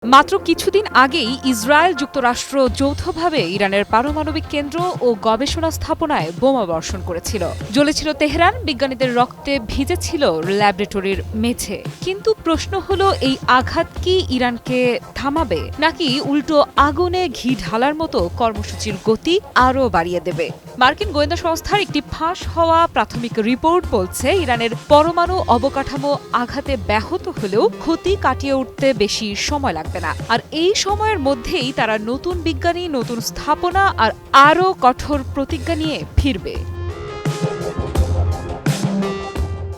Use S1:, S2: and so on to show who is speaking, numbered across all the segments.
S1: মাত্র কিছুদিন আগেই ইসরায়েল যুক্তরাষ্ট্র যৌথভাবে ইরানের পারমাণবিক কেন্দ্র ও গবেষণা স্থাপনায় বোমা বর্ষণ করেছিল। জ্বলেছিল তেহরান, বিজ্ঞানীদের রক্তে ভিজেছিল ল্যাবরেটরির মেঝে। কিন্তু প্রশ্ন হলো, এই আঘাত কি ইরানকে থামাবে, নাকি উল্টো আগুনে ঘি ঢালার মতো কর্মসূচির গতি আরও বাড়িয়ে দেবে? মার্কিন গোয়েন্দা সংস্থার একটি ফাঁস হওয়া প্রাথমিক রিপোর্ট বলছে, ইরানের পরমাণু অবকাঠামো আঘাতে ব্যাহত হলেও ক্ষতি কাটিয়ে উঠতে বেশি সময় লাগবে না। আর এই সময়ের মধ্যেই তারা নতুন বিজ্ঞানী, নতুন স্থাপনা আর আরও কঠোর প্রতিজ্ঞা নিয়ে ফিরবে।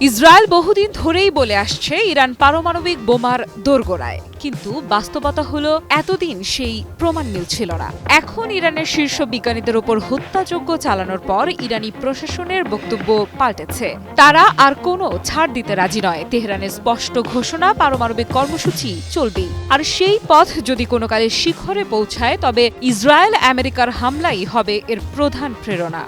S1: ইসরায়েল বহুদিন ধরেই বলে আসছে ইরান পারমাণবিক বোমার দোরগোড়ায়, কিন্তু বাস্তবতা হলো এতদিন সেই প্রমাণ মিলছিল না। এখন ইরানের শীর্ষ বিজ্ঞানীদের ওপর হত্যাযজ্ঞ চালানোর পর ইরানি প্রশাসনের বক্তব্য পাল্টেছে। তারা আর কোনো ছাড় দিতে রাজি নয়। তেহরানের স্পষ্ট ঘোষণা, পারমাণবিক কর্মসূচি চলবেই। আর সেই পথ যদি কোনো কালে শিখরে পৌঁছায়, তবে ইসরায়েল আমেরিকার হামলাই হবে এর প্রধান প্রেরণা।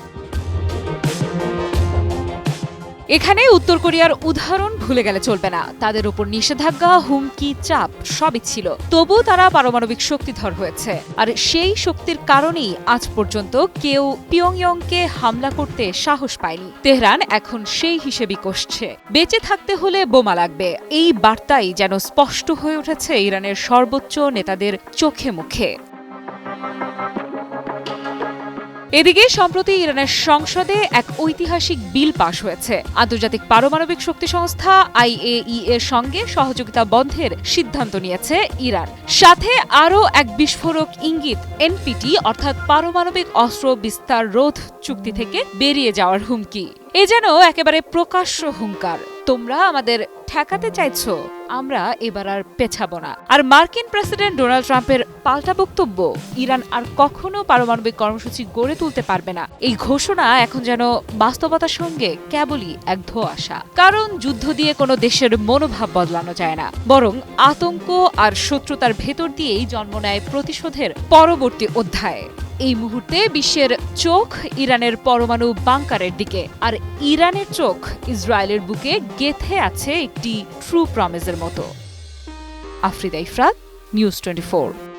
S1: এখানে উত্তর কোরিয়ার উদাহরণ ভুলে গেলে চলবে না। তাদের উপর নিষেধাজ্ঞা, হুমকি, চাপ সবই ছিল, তবু তারা পারমাণবিক শক্তিধর হয়েছে। আর সেই শক্তির কারণেই আজ পর্যন্ত কেউ পিয়ংইয়ংকে হামলা করতে সাহস পায়নি। তেহরান এখন সেই হিসেবেই কষছে। বেঁচে থাকতে হলে বোমা লাগবে, এই বার্তাই যেন স্পষ্ট হয়ে উঠেছে ইরানের সর্বোচ্চ নেতাদের চোখে মুখে। এদিকে সম্প্রতি ইরানের সংসদে এক ঐতিহাসিক বিল পাশ হয়েছে। আন্তর্জাতিক পারমাণবিক শক্তি সংস্থা IAEA এর সঙ্গে সহযোগিতা বন্ধের সিদ্ধান্ত নিয়েছে ইরান। সাথে আরও এক বিস্ফোরক ইঙ্গিত, NPT অর্থাৎ পারমাণবিক অস্ত্র বিস্তার রোধ চুক্তি থেকে বেরিয়ে যাওয়ার হুমকি। এ যেন একেবারে প্রকাশ্য হুঙ্কার, তোমরা আমাদের ঠেকাতে চাইছো, আমরা এবার আর পেছাবো না। আর মার্কিন প্রেসিডেন্ট ডোনাল্ড ট্রাম্পের পাল্টা বক্তব্য, ইরান আর কখনো পারমাণবিক কর্মসূচি গড়ে তুলতে পারবে না। এই ঘোষণা এখন যেন বাস্তবতার সঙ্গে কেবলই এক ধোঁয়াশা। কারণ যুদ্ধ দিয়ে কোনো দেশের মনোভাব বদলানো যায় না, বরং আতঙ্ক আর শত্রুতার ভেতর দিয়েই জন্ম নেয় প্রতিশোধের পরবর্তী অধ্যায়। এই মুহূর্তে বিশ্বের চোখ ইরানের পরমাণু বাংকারের দিকে, আর ইরানের চোখ ইসরায়েলের বুকে গেঁথে আছে একটি ট্রু প্রমিসের মতো। আফরিদা ইফরাত, নিউজ 24।